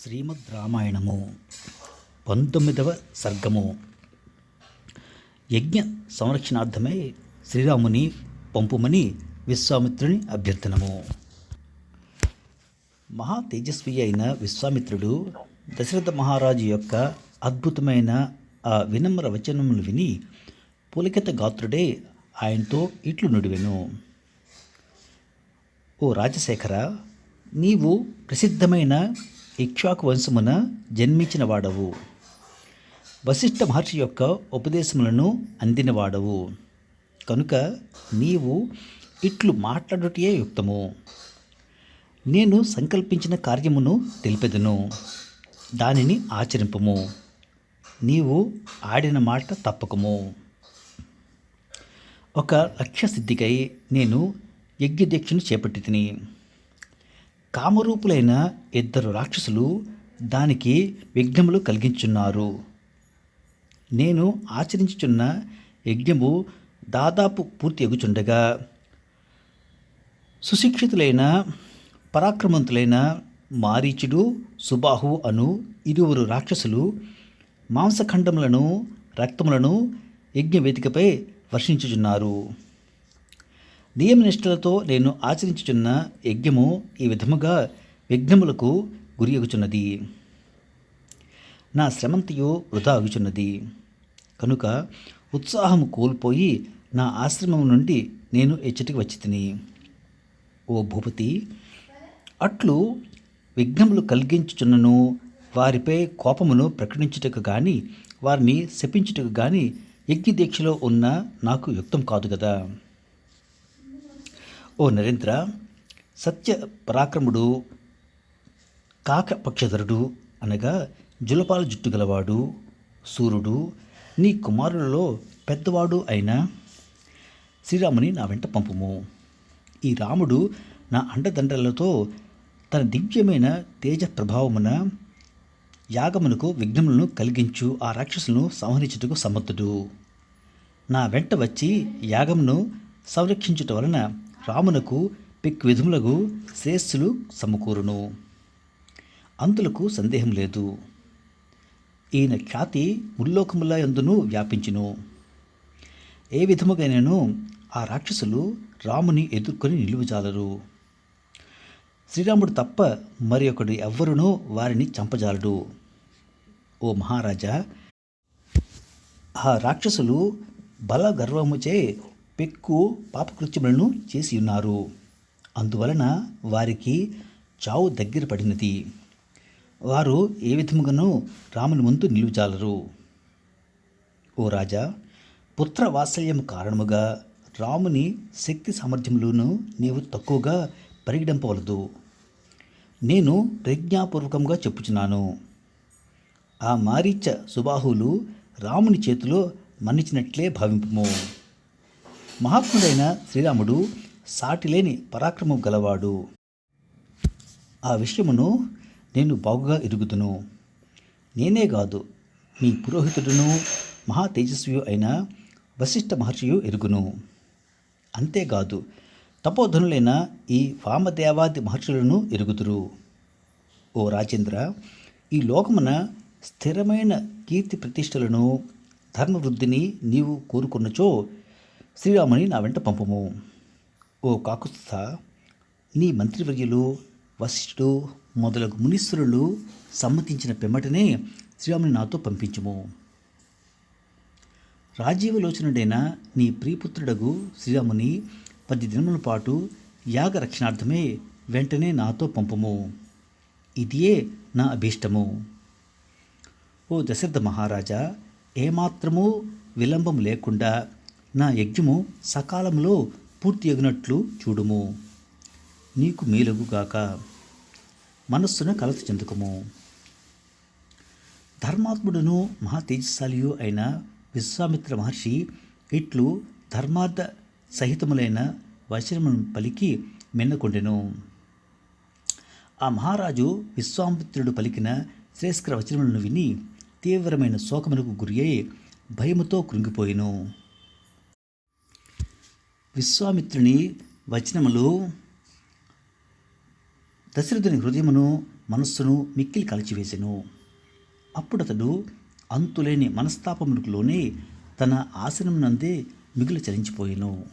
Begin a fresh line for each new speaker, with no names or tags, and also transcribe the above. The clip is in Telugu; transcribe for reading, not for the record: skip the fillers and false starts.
శ్రీమద్ రామాయణము 19వ సర్గము. యజ్ఞ సంరక్షణార్థమై శ్రీరాముని పంపుమని విశ్వామిత్రుని అభ్యర్థనము. మహా తేజస్వి అయిన విశ్వామిత్రుడు దశరథ మహారాజు యొక్క అద్భుతమైన ఆ వినమ్ర వచనములు విని పులకిత గాత్రుడే ఆయనతో ఇట్లు నుడివెను. ఓ రాజశేఖర, నీవు ప్రసిద్ధమైన ఇక్ష్వాకు వంశమున జన్మించిన వాడవు. వశిష్ఠ మహర్షి యొక్క ఉపదేశములను అందినవాడవు కనుక నీవు ఇట్లు మాట్లాడుటే యుక్తము. నేను సంకల్పించిన కార్యమును తెలిపెదను, దానిని ఆచరింపము. నీవు ఆడిన మాట తప్పకము. ఒక లక్ష్య సిద్ధికై నేను యజ్ఞదీక్షను చేపట్టి తిని, కామరూపులైన 2 రాక్షసులు దానికి విఘ్నములు కలిగించున్నారు. నేను ఆచరించుచున్న యజ్ఞము దాదాపు పూర్తి ఎగుచుండగా సుశిక్షితులైన పరాక్రమంతులైన మారీచుడు, సుబాహు అను 2 రాక్షసులు మాంసఖండములను రక్తములను యజ్ఞవేదికపై వర్షించుచున్నారు. నియమనిష్టలతో నేను ఆచరించుచున్న యజ్ఞము ఈ విధముగా విఘ్నములకు గురి అగుచున్నది. నా శ్రమంతయు వృధా అగుచున్నది కనుక ఉత్సాహము కోల్పోయి నా ఆశ్రమం నుండి నేను ఎచ్చటికి వచ్చి తిని. ఓ భూపతి, అట్లు విఘ్నములు కలిగించుచున్నను వారిపై కోపమును ప్రకటించుటకు కానీ వారిని శపించుటకు కానీ యజ్ఞదీక్షలో ఉన్న నాకు యుక్తం కాదు కదా. ఓ నరేంద్ర, సత్య పరాక్రముడు, కాకపక్షధరుడు అనగా జులపాల జుట్టు గలవాడు సూర్యుడు, నీ కుమారులలో పెద్దవాడు అయిన శ్రీరాముని నా వెంట పంపుము. ఈ రాముడు నా అండదండలతో తన దివ్యమైన తేజ ప్రభావమున యాగమునకు విఘ్నములను కలిగించు ఆ రాక్షసులను సంహరించుటకు సమర్థుడు. నా వెంట వచ్చి యాగమును సంరక్షించుట వలన రామునకు పెక్కు విధములకు శ్రేయస్సులు సమకూరును. అందులకు సందేహం లేదు. ఈయన ఖ్యాతి ముల్లోకముల యందును వ్యాపించును. ఏ విధముగానైనా ఆ రాక్షసులు రాముని ఎదుర్కొని నిలువజాలరు. శ్రీరాముడు తప్ప మరి ఒకడు ఎవ్వరునూ వారిని చంపజాలడు. ఓ మహారాజా, ఆ రాక్షసులు బల గర్వముచే పెక్కు పాపకృత్యములను చేసి ఉన్నారు. అందువలన వారికి చావు దగ్గర పడినది. వారు ఏ విధముగానూ రాముని ముందు నిలువజాలరు. ఓ రాజా, పుత్ర వాత్సల్యము కారణముగా రాముని శక్తి సామర్థ్యములను నీవు తక్కువగా పరిగణింపవలదు. నేను ప్రజ్ఞాపూర్వకంగా చెప్పుచున్నాను. ఆ మారీచ సుబాహులు రాముని చేతిలో మన్నించినట్లే భావింపము. మహాత్ముడైన శ్రీరాముడు సాటిలేని పరాక్రమం గలవాడు. ఆ విషయమును నేను బాగుగా ఎరుగుదును. నేనే కాదు, మీ పురోహితుడును మహా తేజస్వియు అయిన వశిష్ఠ మహర్షియు ఎరుగును. అంతేకాదు, తపోధనులైన ఈ వామదేవాది మహర్షులను ఎరుగుదురు. ఓ రాజేంద్ర, ఈ లోకమున స్థిరమైన కీర్తి ప్రతిష్టలను ధర్మవృద్ధిని నీవు కోరుకున్నచో శ్రీరాముని నా వెంట పంపము. ఓ కాకుత్స్థ, నీ మంత్రివర్యులు వశిష్ఠుడు మొదలగు మునీశ్వరులు సమ్మతించిన పిమ్మటనే శ్రీరాముని నాతో పంపించుము. రాజీవలోచనుడైన నీ ప్రియపుత్రుడగు శ్రీరాముని 10 దినముల పాటు యాగ రక్షణార్థమే వెంటనే నాతో పంపము. ఇదియే నా అభీష్టము. ఓ దశరథ మహారాజా, ఏమాత్రమూ విలంబం లేకుండా నా యజ్ఞము సకాలంలో పూర్తి అగినట్లు చూడుము. నీకు మేలుగుగాక. మనస్సును కలత చెందుకము. ధర్మాత్ముడును మహా తేజశాలియు అయిన విశ్వామిత్ర మహర్షి ఇట్లు ధర్మార్థ సహితములైన వచనములను పలికి మెన్నకొండెను. ఆ మహారాజు విశ్వామిత్రుడు పలికిన శ్రేయస్కర వచనములను విని తీవ్రమైన శోకమునకు గురి అయి భయముతో కృంగిపోయెను. విశ్వామిత్రుని వచనములు దశరథుని హృదయమును మనస్సును మిక్కిలి కలిచివేసెను. అప్పుడతడు అంతులేని మనస్తాపములకు లోనే తన ఆసనమునందే మిగులు చలించిపోయెను.